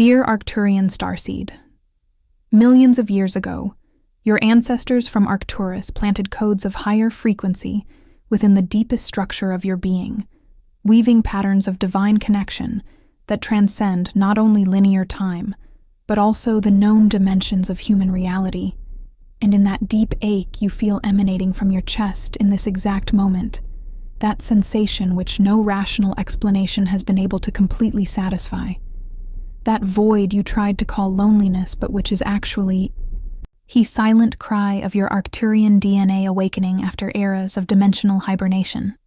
Dear Arcturian Starseed, millions of years ago, your ancestors from Arcturus planted codes of higher frequency within the deepest structure of your being, weaving patterns of divine connection that transcend not only linear time, but also the known dimensions of human reality. And in that deep ache you feel emanating from your chest in this exact moment, that sensation which no rational explanation has been able to completely satisfy, that void you tried to call loneliness but which is actually the silent cry of your Arcturian DNA awakening after eras of dimensional hibernation.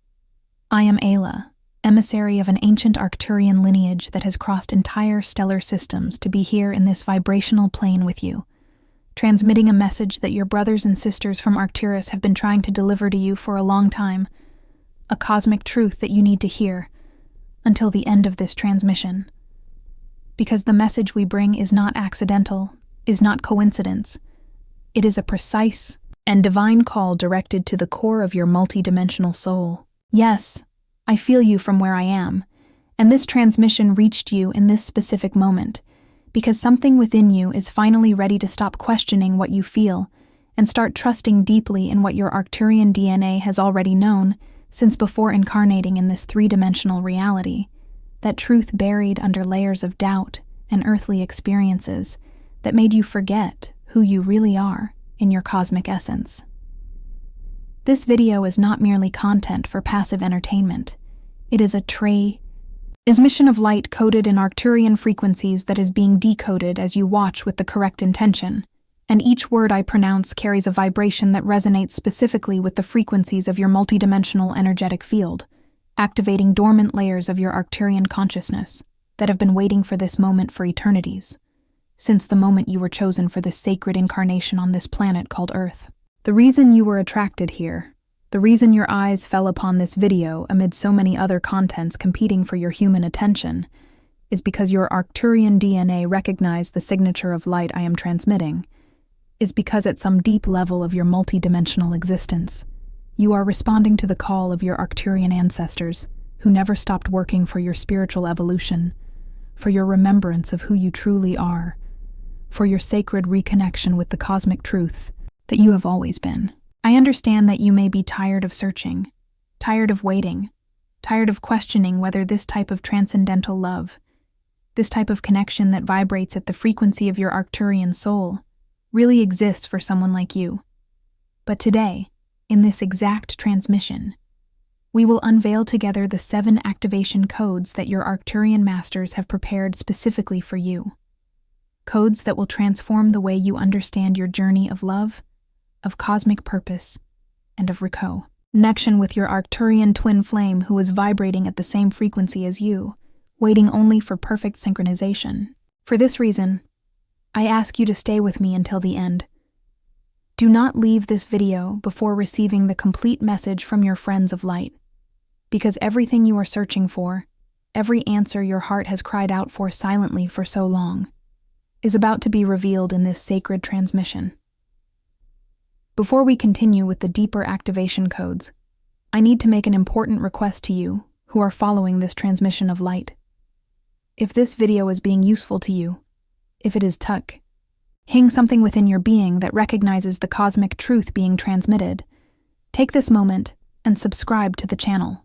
I am Ayla, emissary of an ancient Arcturian lineage that has crossed entire stellar systems to be here in this vibrational plane with you, transmitting a message that your brothers and sisters from Arcturus have been trying to deliver to you for a long time, a cosmic truth that you need to hear until the end of this transmission. Because the message we bring is not accidental, is not coincidence. It is a precise and divine call directed to the core of your multidimensional soul. Yes, I feel you from where I am, and this transmission reached you in this specific moment, because something within you is finally ready to stop questioning what you feel and start trusting deeply in what your Arcturian DNA has already known since before incarnating in this three-dimensional reality, that truth buried under layers of doubt and earthly experiences that made you forget who you really are in your cosmic essence. This video is not merely content for passive entertainment. It is a transmission of light coded in Arcturian frequencies that is being decoded as you watch with the correct intention, and each word I pronounce carries a vibration that resonates specifically with the frequencies of your multidimensional energetic field, activating dormant layers of your Arcturian consciousness that have been waiting for this moment for eternities, since the moment you were chosen for this sacred incarnation on this planet called Earth. The reason you were attracted here, the reason your eyes fell upon this video amid so many other contents competing for your human attention, is because your Arcturian DNA recognized the signature of light I am transmitting, is because at some deep level of your multidimensional existence, you are responding to the call of your Arcturian ancestors who never stopped working for your spiritual evolution, for your remembrance of who you truly are, for your sacred reconnection with the cosmic truth that you have always been. I understand that you may be tired of searching, tired of waiting, tired of questioning whether this type of transcendental love, this type of connection that vibrates at the frequency of your Arcturian soul, really exists for someone like you. But today, in this exact transmission, we will unveil together the 7 activation codes that your Arcturian masters have prepared specifically for you. Codes that will transform the way you understand your journey of love, of cosmic purpose, and of connection with your Arcturian twin flame who is vibrating at the same frequency as you, waiting only for perfect synchronization. For this reason, I ask you to stay with me until the end. Do not leave this video before receiving the complete message from your friends of light, because everything you are searching for, every answer your heart has cried out for silently for so long, is about to be revealed in this sacred transmission. Before we continue with the deeper activation codes, I need to make an important request to you who are following this transmission of light. If this video is being useful to you, if it is touching something within your being that recognizes the cosmic truth being transmitted, take this moment and subscribe to the channel,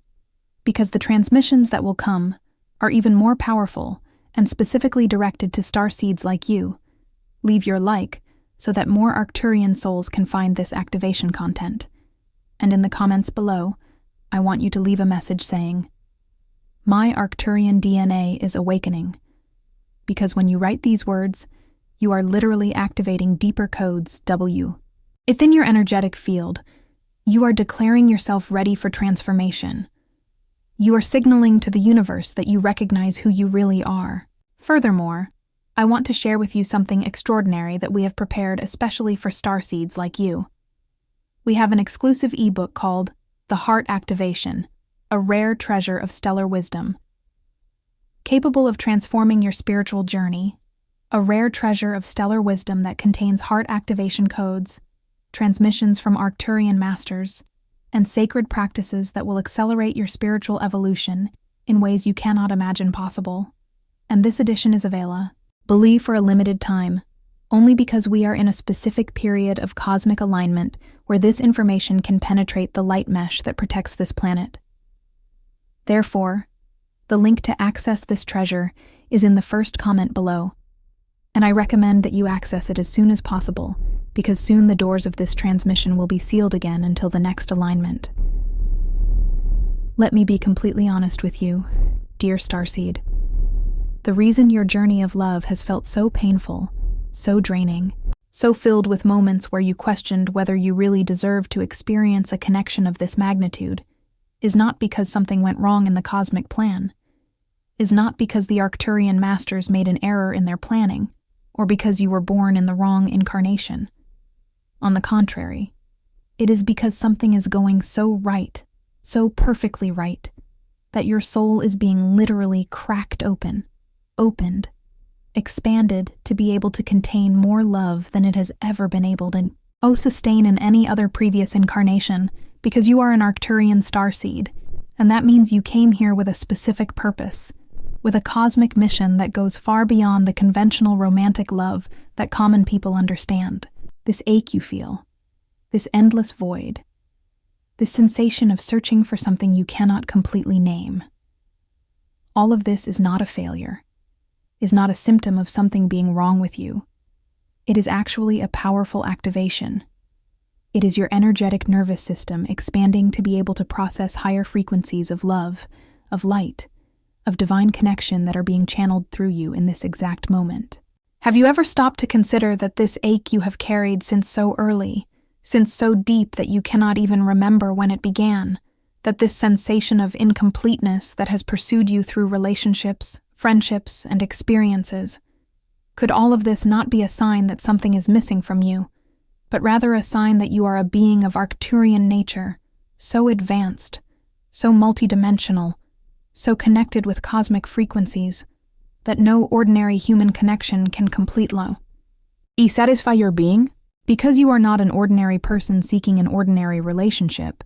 because the transmissions that will come are even more powerful and specifically directed to starseeds like you. Leave your like so that more Arcturian souls can find this activation content. And in the comments below, I want you to leave a message saying, "My Arcturian DNA is awakening," because when you write these words, you are literally activating deeper codes within your energetic field. You are declaring yourself ready for transformation. You are signaling to the universe that you recognize who you really are. Furthermore, I want to share with you something extraordinary that we have prepared especially for starseeds like you. We have an exclusive ebook called The Heart Activation, a rare treasure of stellar wisdom. Capable of transforming your spiritual journey, a rare treasure of stellar wisdom that contains heart activation codes, transmissions from Arcturian masters, and sacred practices that will accelerate your spiritual evolution in ways you cannot imagine possible. And this edition is available believe for a limited time, only because we are in a specific period of cosmic alignment where this information can penetrate the light mesh that protects this planet. Therefore, the link to access this treasure is in the first comment below, and I recommend that you access it as soon as possible, because soon the doors of this transmission will be sealed again until the next alignment. Let me be completely honest with you, dear Starseed. The reason your journey of love has felt so painful, so draining, so filled with moments where you questioned whether you really deserved to experience a connection of this magnitude is not because something went wrong in the cosmic plan, is not because the Arcturian masters made an error in their planning, or because you were born in the wrong incarnation. On the contrary, it is because something is going so right, so perfectly right, that your soul is being literally cracked open, opened, expanded to be able to contain more love than it has ever been able to sustain in any other previous incarnation, because you are an Arcturian starseed, and that means you came here with a specific purpose, with a cosmic mission that goes far beyond the conventional romantic love that common people understand. This ache you feel, this endless void, this sensation of searching for something you cannot completely name. All of this is not a failure, is not a symptom of something being wrong with you. It is actually a powerful activation. It is your energetic nervous system expanding to be able to process higher frequencies of love, of light, of divine connection that are being channeled through you in this exact moment. Have you ever stopped to consider that this ache you have carried since so early, since so deep that you cannot even remember when it began, that this sensation of incompleteness that has pursued you through relationships, friendships, and experiences, could all of this not be a sign that something is missing from you, but rather a sign that you are a being of Arcturian nature, so advanced, so multidimensional, so connected with cosmic frequencies, that no ordinary human connection can complete satisfy your being? Because you are not an ordinary person seeking an ordinary relationship.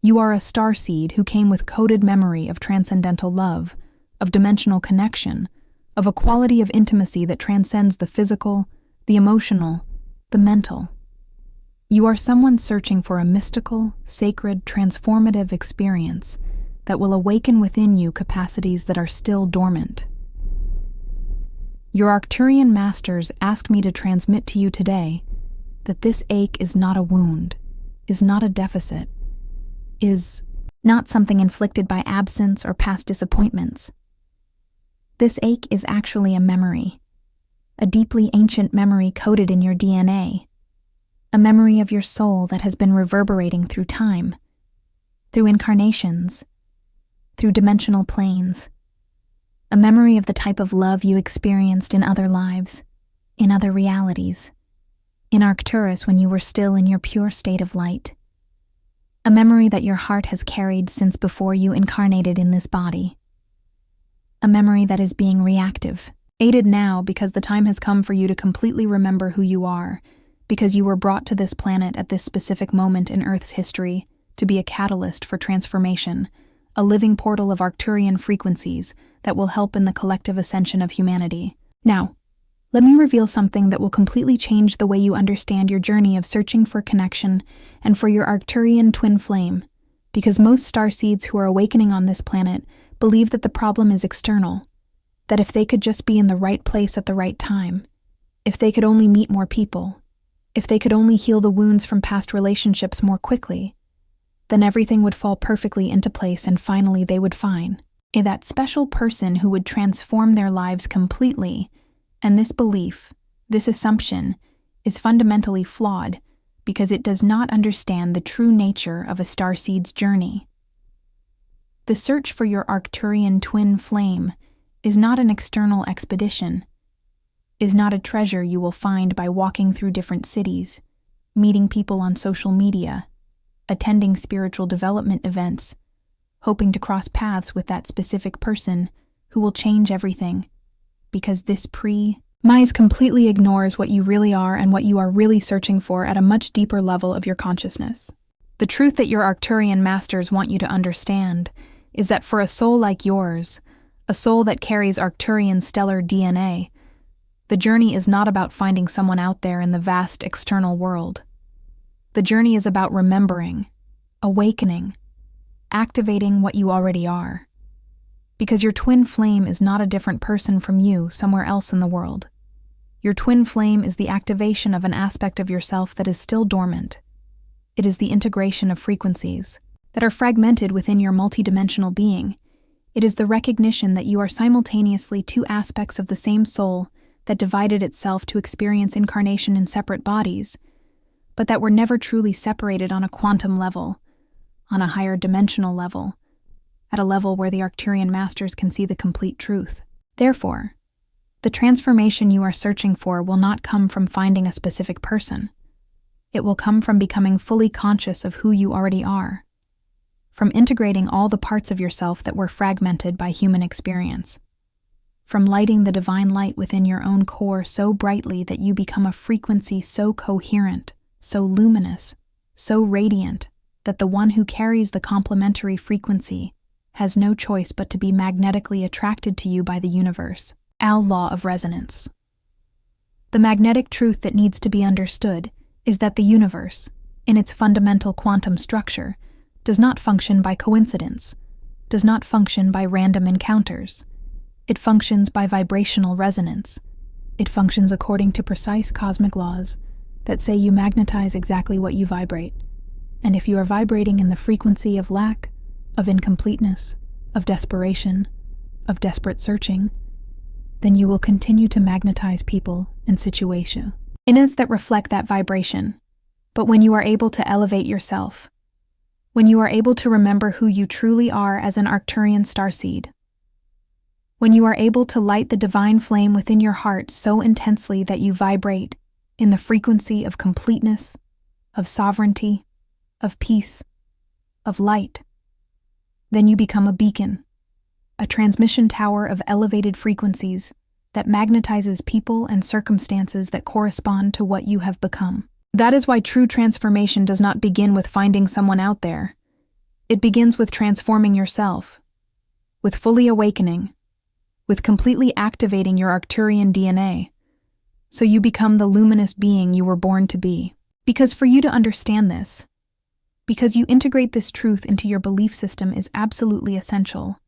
You are a starseed who came with coded memory of transcendental love, of dimensional connection, of a quality of intimacy that transcends the physical, the emotional, the mental. You are someone searching for a mystical, sacred, transformative experience that will awaken within you capacities that are still dormant. Your Arcturian masters asked me to transmit to you today that this ache is not a wound, is not a deficit, is not something inflicted by absence or past disappointments. This ache is actually a memory, a deeply ancient memory coded in your DNA, a memory of your soul that has been reverberating through time, through incarnations, through dimensional planes, a memory of the type of love you experienced in other lives, in other realities, in Arcturus when you were still in your pure state of light, a memory that your heart has carried since before you incarnated in this body, a memory that is being reactive, aided now because the time has come for you to completely remember who you are, because you were brought to this planet at this specific moment in Earth's history to be a catalyst for transformation, a living portal of Arcturian frequencies that will help in the collective ascension of humanity. Now, let me reveal something that will completely change the way you understand your journey of searching for connection and for your Arcturian twin flame, because most starseeds who are awakening on this planet believe that the problem is external, that if they could just be in the right place at the right time, if they could only meet more people, if they could only heal the wounds from past relationships more quickly, then everything would fall perfectly into place and finally they would find that special person who would transform their lives completely. And this belief, this assumption, is fundamentally flawed because it does not understand the true nature of a starseed's journey. The search for your Arcturian twin flame is not an external expedition, is not a treasure you will find by walking through different cities, meeting people on social media, attending spiritual development events, hoping to cross paths with that specific person who will change everything, because this Mise completely ignores what you really are and what you are really searching for at a much deeper level of your consciousness. The truth that your Arcturian masters want you to understand is that for a soul like yours, a soul that carries Arcturian stellar DNA, The journey is not about finding someone out there in the vast external world. The journey is about remembering, awakening, activating what you already are. Because your twin flame is not a different person from you somewhere else in the world. Your twin flame is the activation of an aspect of yourself that is still dormant. It is the integration of frequencies that are fragmented within your multidimensional being. It is the recognition that you are simultaneously two aspects of the same soul that divided itself to experience incarnation in separate bodies, but that were never truly separated on a quantum level, on a higher dimensional level, at a level where the Arcturian masters can see the complete truth. Therefore, the transformation you are searching for will not come from finding a specific person. It will come from becoming fully conscious of who you already are, from integrating all the parts of yourself that were fragmented by human experience, from lighting the divine light within your own core so brightly that you become a frequency so coherent, so luminous, so radiant, that the one who carries the complementary frequency has no choice but to be magnetically attracted to you by the universe. Our law of resonance. The magnetic truth that needs to be understood is that the universe, in its fundamental quantum structure, does not function by coincidence, does not function by random encounters. It functions by vibrational resonance. It functions according to precise cosmic laws that say you magnetize exactly what you vibrate. And if you are vibrating in the frequency of lack, of incompleteness, of desperation, of desperate searching, then you will continue to magnetize people and situations in us that reflect that vibration. But when you are able to elevate yourself, when you are able to remember who you truly are as an Arcturian starseed, when you are able to light the divine flame within your heart so intensely that you vibrate in the frequency of completeness, of sovereignty, of peace, of light, then you become a beacon, a transmission tower of elevated frequencies that magnetizes people and circumstances that correspond to what you have become. That is why true transformation does not begin with finding someone out there. It begins with transforming yourself, with fully awakening, with completely activating your Arcturian DNA, so you become the luminous being you were born to be. Because for you to understand this, because you integrate this truth into your belief system is absolutely essential,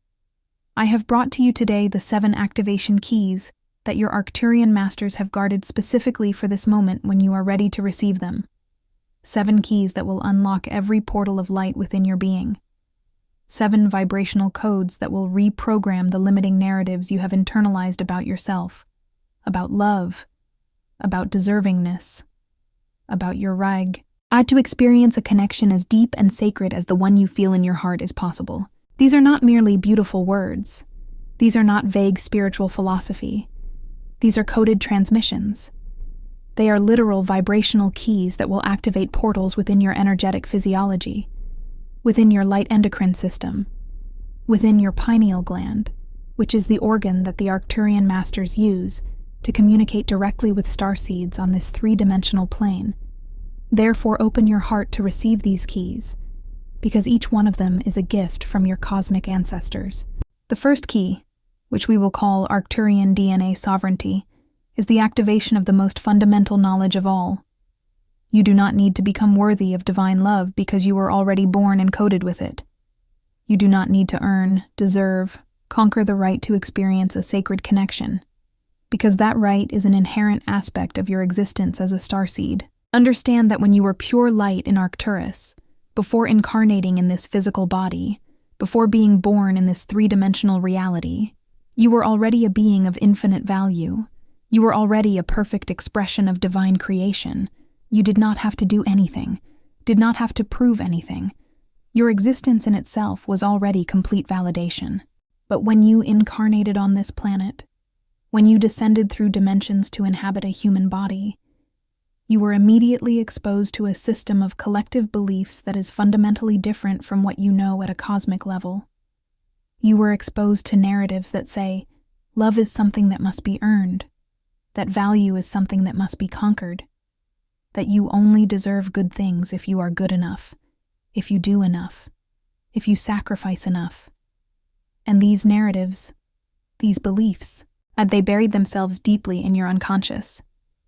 I have brought to you today the 7 activation keys that your Arcturian masters have guarded specifically for this moment when you are ready to receive them. 7 keys that will unlock every portal of light within your being. 7 vibrational codes that will reprogram the limiting narratives you have internalized about yourself, about love, about deservingness, about your rag. To experience a connection as deep and sacred as the one you feel in your heart is possible. These are not merely beautiful words. These are not vague spiritual philosophy. These are coded transmissions. They are literal vibrational keys that will activate portals within your energetic physiology, within your light endocrine system, within your pineal gland, which is the organ that the Arcturian masters use to communicate directly with starseeds on this 3-dimensional plane. Therefore, open your heart to receive these keys, because each one of them is a gift from your cosmic ancestors. The first key, which we will call Arcturian DNA sovereignty, is the activation of the most fundamental knowledge of all. You do not need to become worthy of divine love because you were already born encoded with it. You do not need to earn, deserve, conquer the right to experience a sacred connection, because that right is an inherent aspect of your existence as a starseed. Understand that when you were pure light in Arcturus, before incarnating in this physical body, before being born in this 3-dimensional reality, you were already a being of infinite value. You were already a perfect expression of divine creation. You did not have to do anything, did not have to prove anything. Your existence in itself was already complete validation. But when you incarnated on this planet, when you descended through dimensions to inhabit a human body, you were immediately exposed to a system of collective beliefs that is fundamentally different from what you know at a cosmic level. You were exposed to narratives that say, love is something that must be earned, that value is something that must be conquered, that you only deserve good things if you are good enough, if you do enough, if you sacrifice enough. And these narratives, these beliefs, Had they buried themselves deeply in your unconscious,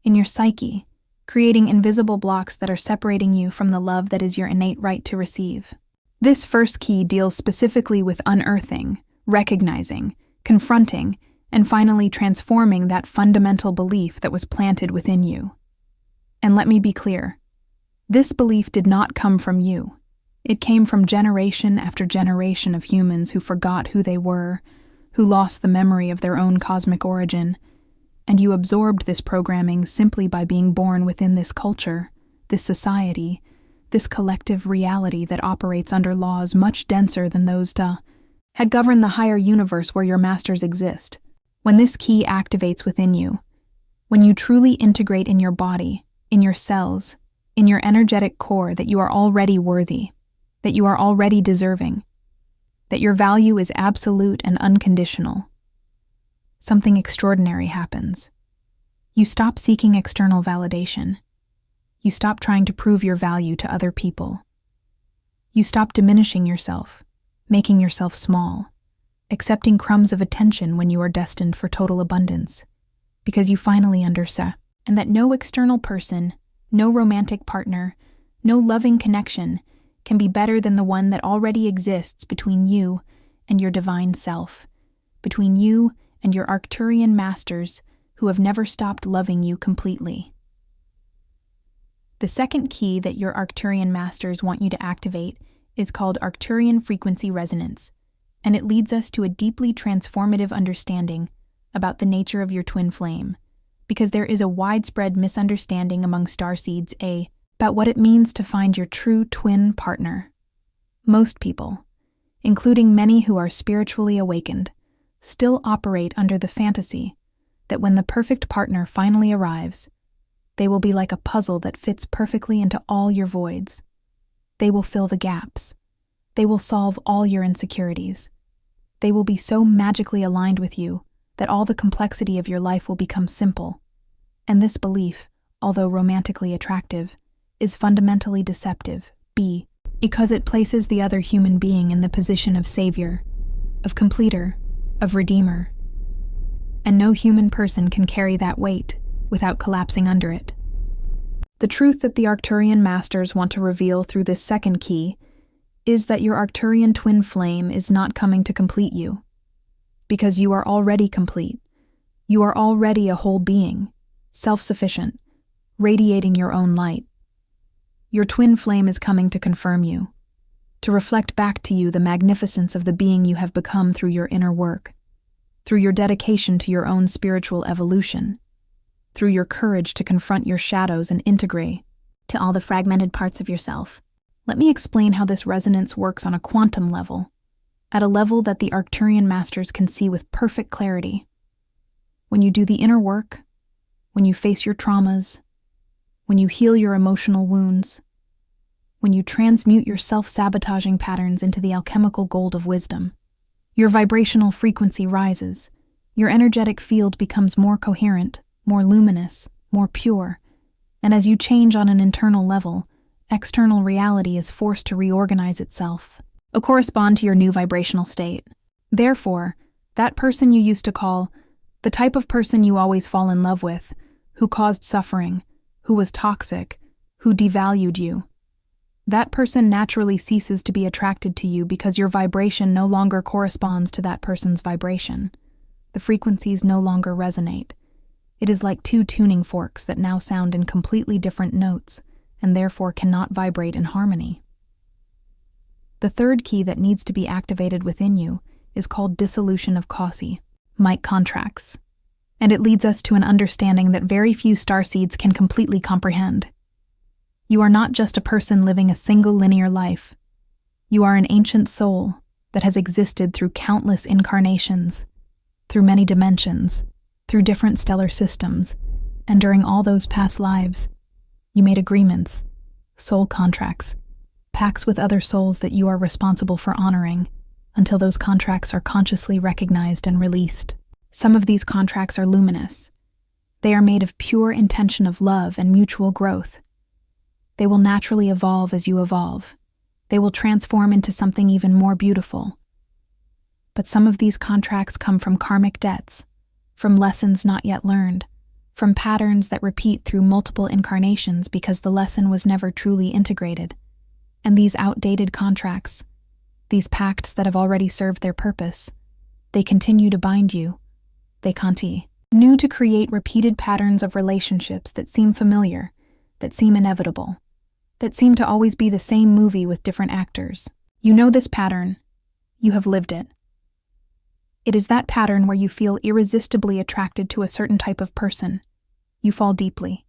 in your psyche, creating invisible blocks that are separating you from the love that is your innate right to receive. This first key deals specifically with unearthing, recognizing, confronting, and finally transforming that fundamental belief that was planted within you. And let me be clear, this belief did not come from you. It came from generation after generation of humans who forgot who they were, who lost the memory of their own cosmic origin, and you absorbed this programming simply by being born within this culture, this society, this collective reality that operates under laws much denser than those had governed the higher universe where your masters exist. When this key activates within you, when you truly integrate in your body, in your cells, in your energetic core that you are already worthy, that you are already deserving, that your value is absolute and unconditional, something extraordinary happens. You stop seeking external validation. You stop trying to prove your value to other people. You stop diminishing yourself, making yourself small, accepting crumbs of attention when you are destined for total abundance, because you finally understand and that no external person, no romantic partner, no loving connection can be better than the one that already exists between you and your divine self, between you and your Arcturian masters who have never stopped loving you completely. The second key that your Arcturian masters want you to activate is called Arcturian frequency resonance, and it leads us to a deeply transformative understanding about the nature of your twin flame, because there is a widespread misunderstanding among Starseeds about what it means to find your true twin partner. Most people, including many who are spiritually awakened, still operate under the fantasy that when the perfect partner finally arrives, they will be like a puzzle that fits perfectly into all your voids. They will fill the gaps. They will solve all your insecurities. They will be so magically aligned with you that all the complexity of your life will become simple. And this belief, although romantically attractive, is fundamentally deceptive, because it places the other human being in the position of savior, of completer, of redeemer. And no human person can carry that weight without collapsing under it. The truth that the Arcturian masters want to reveal through this second key is that your Arcturian twin flame is not coming to complete you, because you are already complete. You are already a whole being, self-sufficient, radiating your own light. Your twin flame is coming to confirm you, to reflect back to you the magnificence of the being you have become through your inner work, through your dedication to your own spiritual evolution, through your courage to confront your shadows and integrate to all the fragmented parts of yourself. Let me explain how this resonance works on a quantum level, at a level that the Arcturian masters can see with perfect clarity. When you do the inner work, when you face your traumas, when you heal your emotional wounds, when you transmute your self-sabotaging patterns into the alchemical gold of wisdom, your vibrational frequency rises, your energetic field becomes more coherent, more luminous, more pure, and as you change on an internal level, external reality is forced to reorganize itself, to correspond to your new vibrational state. Therefore, that person you used to call the type of person you always fall in love with, who caused suffering, who was toxic, who devalued you, that person naturally ceases to be attracted to you because your vibration no longer corresponds to that person's vibration. The frequencies no longer resonate. It is like two tuning forks that now sound in completely different notes and therefore cannot vibrate in harmony. The third key that needs to be activated within you is called dissolution of cosmic contracts, and it leads us to an understanding that very few starseeds can completely comprehend. You are not just a person living a single linear life. You are an ancient soul that has existed through countless incarnations, through many dimensions, through different stellar systems, and during all those past lives, you made agreements, soul contracts, pacts with other souls that you are responsible for honoring until those contracts are consciously recognized and released. Some of these contracts are luminous. They are made of pure intention of love and mutual growth. They will naturally evolve as you evolve. They will transform into something even more beautiful. But some of these contracts come from karmic debts, from lessons not yet learned, from patterns that repeat through multiple incarnations because the lesson was never truly integrated. And these outdated contracts, these pacts that have already served their purpose, they continue to bind you. They continue to create repeated patterns of relationships that seem familiar, that seem inevitable, that seem to always be the same movie with different actors. You know this pattern. You have lived it. It is that pattern where you feel irresistibly attracted to a certain type of person. You fall deeply.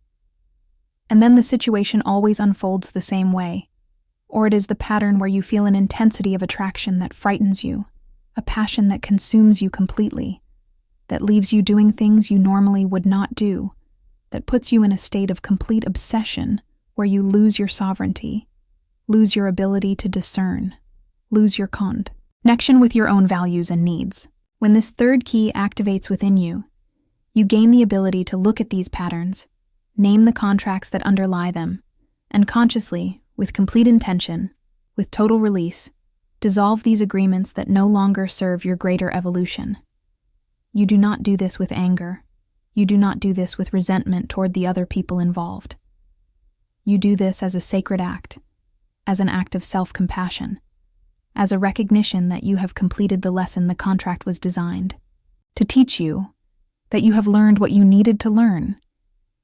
And then the situation always unfolds the same way. Or it is the pattern where you feel an intensity of attraction that frightens you, a passion that consumes you completely, that leaves you doing things you normally would not do, that puts you in a state of complete obsession where you lose your sovereignty, lose your ability to discern, lose your connection with your own values and needs. When this third key activates within you, you gain the ability to look at these patterns, name the contracts that underlie them, and consciously, with complete intention, with total release, dissolve these agreements that no longer serve your greater evolution. You do not do this with anger. You do not do this with resentment toward the other people involved. You do this as a sacred act, as an act of self-compassion, as a recognition that you have completed the lesson the contract was designed to teach you, that you have learned what you needed to learn,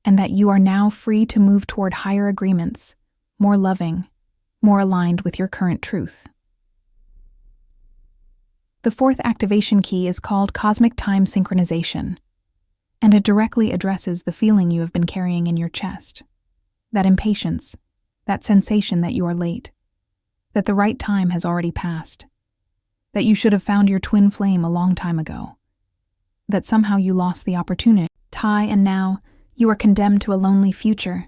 and that you are now free to move toward higher agreements, more loving, more aligned with your current truth. The fourth activation key is called cosmic time synchronization, and it directly addresses the feeling you have been carrying in your chest, that impatience, that sensation that you are late, that the right time has already passed, that you should have found your twin flame a long time ago, that somehow you lost the opportunity, and now you are condemned to a lonely future.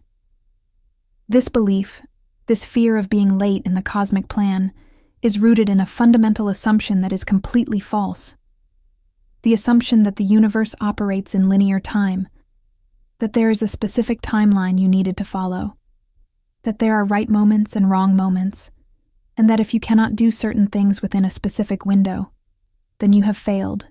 This belief, this fear of being late in the cosmic plan, is rooted in a fundamental assumption that is completely false. The assumption that the universe operates in linear time, that there is a specific timeline you needed to follow, that there are right moments and wrong moments, and that if you cannot do certain things within a specific window, then you have failed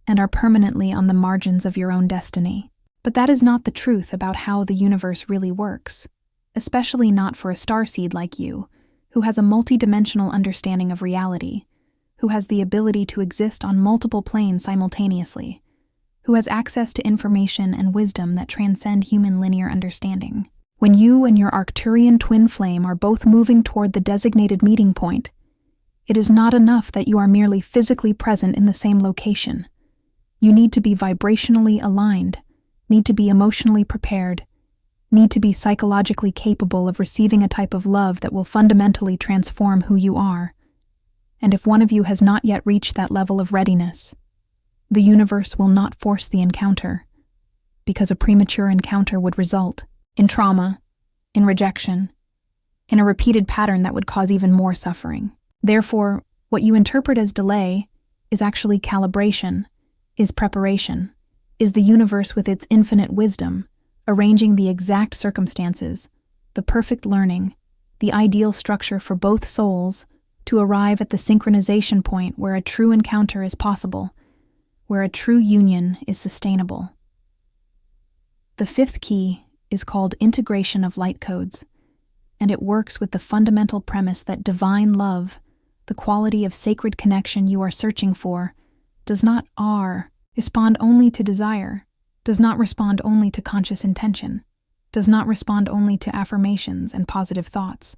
and are permanently on the margins of your own destiny. But that is not the truth about how the universe really works, especially not for a starseed like you, who has a multidimensional understanding of reality, who has the ability to exist on multiple planes simultaneously, who has access to information and wisdom that transcend human linear understanding. When you and your Arcturian twin flame are both moving toward the designated meeting point, it is not enough that you are merely physically present in the same location. You need to be vibrationally aligned, need to be emotionally prepared, need to be psychologically capable of receiving a type of love that will fundamentally transform who you are. And if one of you has not yet reached that level of readiness, the universe will not force the encounter, because a premature encounter would result in trauma, in rejection, in a repeated pattern that would cause even more suffering. Therefore, what you interpret as delay is actually calibration, is preparation, is the universe with its infinite wisdom, arranging the exact circumstances, the perfect learning, the ideal structure for both souls to arrive at the synchronization point where a true encounter is possible, where a true union is sustainable. The fifth key is called integration of light codes, and it works with the fundamental premise that divine love, the quality of sacred connection you are searching for, does not respond only to desire, does not respond only to conscious intention, does not respond only to affirmations and positive thoughts.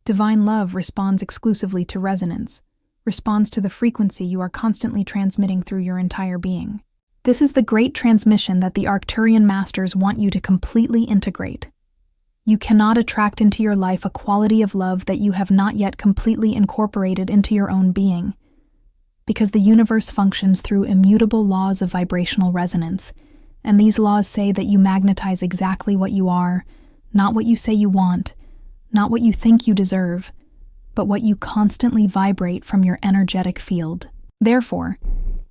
Divine love responds exclusively to resonance, responds to the frequency you are constantly transmitting through your entire being. This is the great transmission that the Arcturian Masters want you to completely integrate. You cannot attract into your life a quality of love that you have not yet completely incorporated into your own being, because the universe functions through immutable laws of vibrational resonance, and these laws say that you magnetize exactly what you are, not what you say you want, not what you think you deserve, but what you constantly vibrate from your energetic field. Therefore,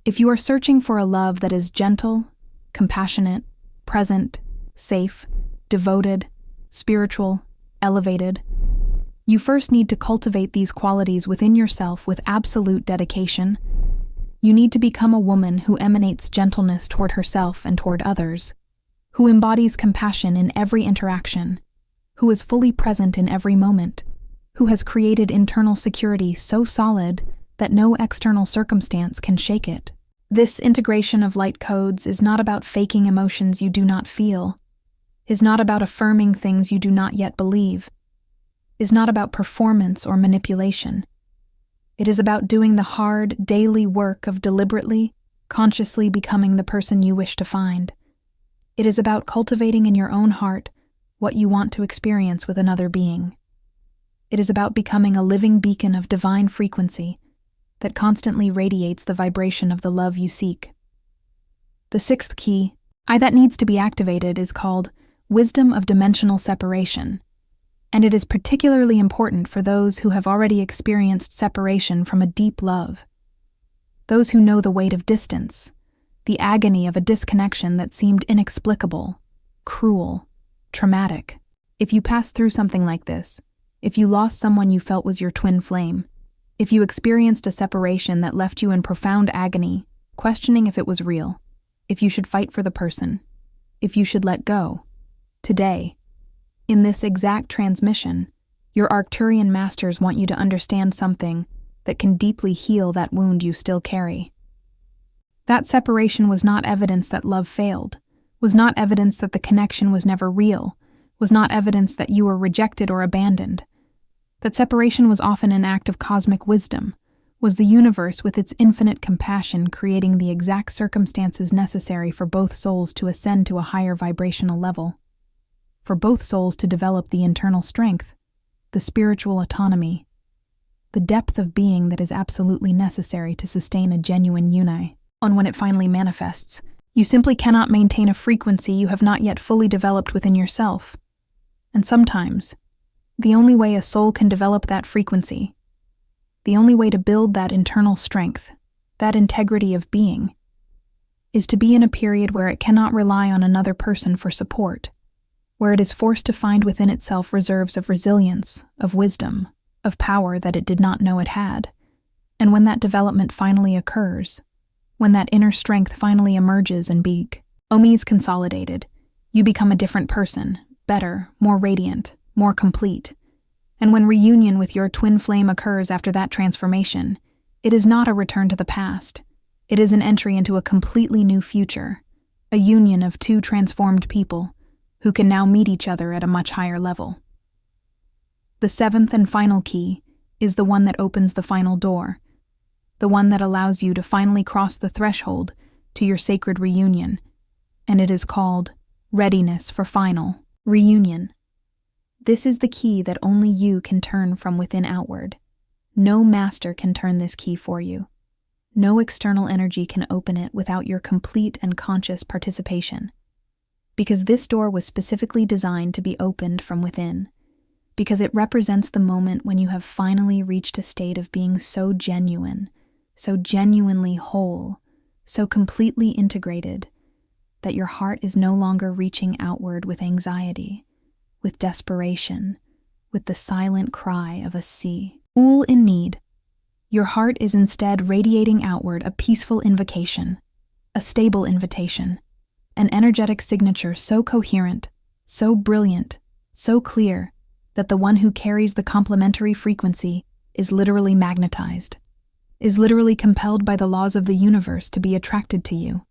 if you are searching for a love that is gentle, compassionate, present, safe, devoted, spiritual, elevated, you first need to cultivate these qualities within yourself with absolute dedication. You need to become a woman who emanates gentleness toward herself and toward others, who embodies compassion in every interaction, who is fully present in every moment, who has created internal security so solid that no external circumstance can shake it. This integration of light codes is not about faking emotions you do not feel, is not about affirming things you do not yet believe, is not about performance or manipulation. It is about doing the hard, daily work of deliberately, consciously becoming the person you wish to find. It is about cultivating in your own heart what you want to experience with another being. It is about becoming a living beacon of divine frequency that constantly radiates the vibration of the love you seek. The sixth key, that needs to be activated, is called wisdom of dimensional separation, and it is particularly important for those who have already experienced separation from a deep love, those who know the weight of distance, the agony of a disconnection that seemed inexplicable, cruel, traumatic. If you passed through something like this, if you lost someone you felt was your twin flame, if you experienced a separation that left you in profound agony, questioning if it was real, if you should fight for the person, if you should let go, today, in this exact transmission, your Arcturian masters want you to understand something that can deeply heal that wound you still carry. That separation was not evidence that love failed, was not evidence that the connection was never real, was not evidence that you were rejected or abandoned. That separation was often an act of cosmic wisdom, was the universe with its infinite compassion creating the exact circumstances necessary for both souls to ascend to a higher vibrational level, for both souls to develop the internal strength, the spiritual autonomy, the depth of being that is absolutely necessary to sustain a genuine uni. And when it finally manifests, you simply cannot maintain a frequency you have not yet fully developed within yourself. And sometimes, the only way a soul can develop that frequency, the only way to build that internal strength, that integrity of being, is to be in a period where it cannot rely on another person for support, where it is forced to find within itself reserves of resilience, of wisdom, of power that it did not know it had. And when that development finally occurs, when that inner strength finally emerges and is consolidated, you become a different person, better, more radiant, more complete. And when reunion with your twin flame occurs after that transformation, it is not a return to the past. It is an entry into a completely new future, a union of two transformed people who can now meet each other at a much higher level. The seventh and final key is the one that opens the final door, the one that allows you to finally cross the threshold to your sacred reunion, and it is called readiness for final reunion. This is the key that only you can turn from within outward. No master can turn this key for you. No external energy can open it without your complete and conscious participation. Because this door was specifically designed to be opened from within. Because it represents the moment when you have finally reached a state of being so genuine, so genuinely whole, so completely integrated, that your heart is no longer reaching outward with anxiety, with desperation, with the silent cry of a sea in need. Your heart is instead radiating outward a peaceful invocation, a stable invitation, an energetic signature so coherent, so brilliant, so clear, that the one who carries the complementary frequency is literally magnetized, is literally compelled by the laws of the universe to be attracted to you,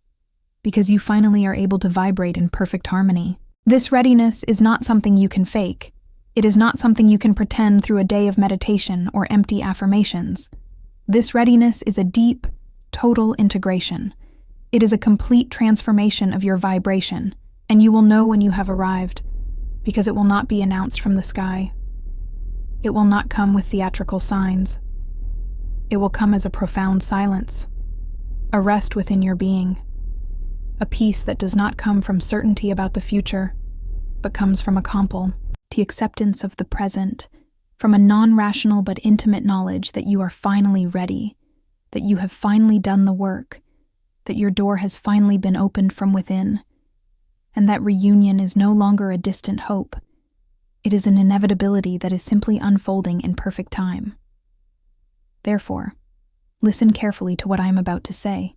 because you finally are able to vibrate in perfect harmony. This readiness is not something you can fake. It is not something you can pretend through a day of meditation or empty affirmations. This readiness is a deep, total integration. It is a complete transformation of your vibration, and you will know when you have arrived, because it will not be announced from the sky. It will not come with theatrical signs. It will come as a profound silence, a rest within your being, a peace that does not come from certainty about the future, but comes from the acceptance of the present, from a non-rational but intimate knowledge that you are finally ready, that you have finally done the work, that your door has finally been opened from within, and that reunion is no longer a distant hope. It is an inevitability that is simply unfolding in perfect time. Therefore, Listen carefully to what I am about to say,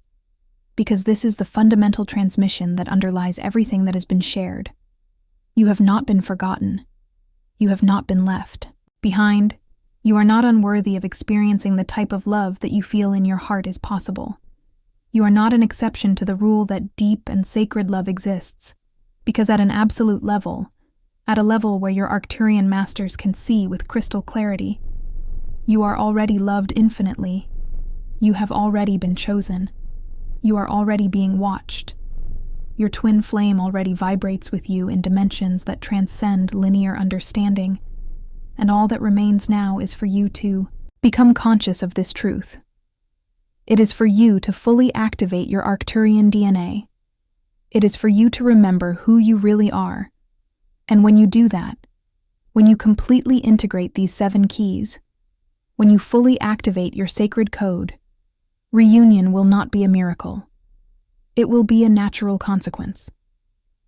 because this is the fundamental transmission that underlies everything that has been shared. You have not been forgotten. You have not been left behind. You are not unworthy of experiencing the type of love that you feel in your heart is possible. You are not an exception to the rule that deep and sacred love exists, because at an absolute level, at a level where your Arcturian masters can see with crystal clarity, you are already loved infinitely. You have already been chosen. You are already being watched. Your twin flame already vibrates with you in dimensions that transcend linear understanding, and all that remains now is for you to become conscious of this truth. It is for you to fully activate your Arcturian DNA. It is for you to remember who you really are. And when you do that, when you completely integrate these 7 keys, when you fully activate your sacred code, reunion will not be a miracle. It will be a natural consequence.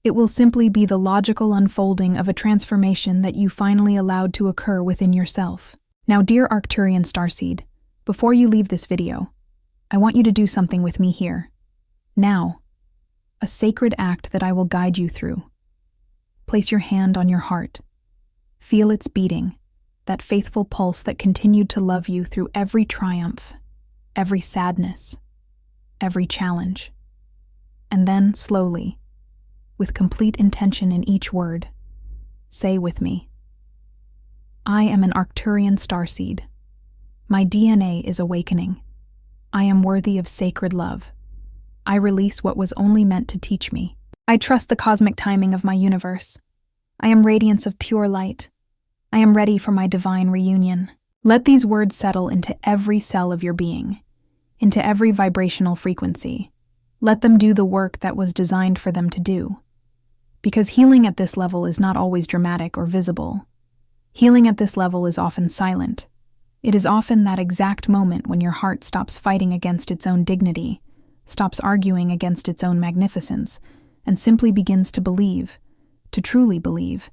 It will simply be the logical unfolding of a transformation that you finally allowed to occur within yourself. Now, dear Arcturian Starseed, before you leave this video, I want you to do something with me here. Now, a sacred act that I will guide you through. Place your hand on your heart. Feel its beating, that faithful pulse that continued to love you through every triumph, every sadness, every challenge. And then, slowly, with complete intention in each word, say with me, I am an Arcturian Starseed. My DNA is awakening. I am worthy of sacred love. I release what was only meant to teach me. I trust the cosmic timing of my universe. I am radiance of pure light. I am ready for my divine reunion. Let these words settle into every cell of your being, into every vibrational frequency. Let them do the work that was designed for them to do. Because healing at this level is not always dramatic or visible. Healing at this level is often silent. It is often that exact moment when your heart stops fighting against its own dignity, stops arguing against its own magnificence, and simply begins to believe, to truly believe,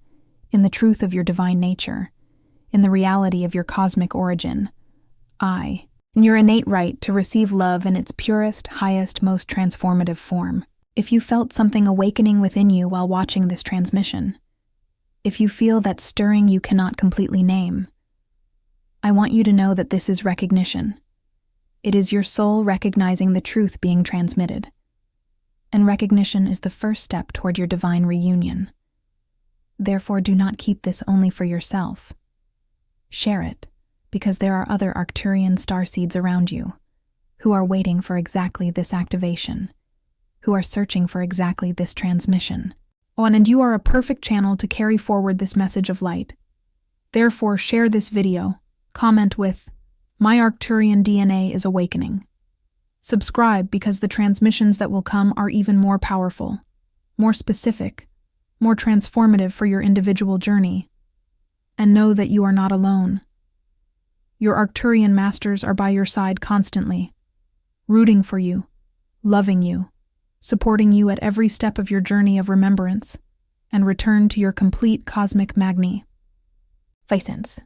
in the truth of your divine nature, in the reality of your cosmic origin, in your innate right to receive love in its purest, highest, most transformative form. If you felt something awakening within you while watching this transmission, if you feel that stirring you cannot completely name, I want you to know that this is recognition. It is your soul recognizing the truth being transmitted. And recognition is the first step toward your divine reunion. Therefore, do not keep this only for yourself. Share it, because there are other Arcturian Starseeds around you, who are waiting for exactly this activation, who are searching for exactly this transmission. And you are a perfect channel to carry forward this message of light. Therefore, share this video, comment with, My Arcturian DNA is awakening. Subscribe because the transmissions that will come are even more powerful, more specific, more transformative for your individual journey. And know that you are not alone. Your Arcturian masters are by your side constantly, rooting for you, loving you, supporting you at every step of your journey of remembrance and return to your complete cosmic magni. Facens.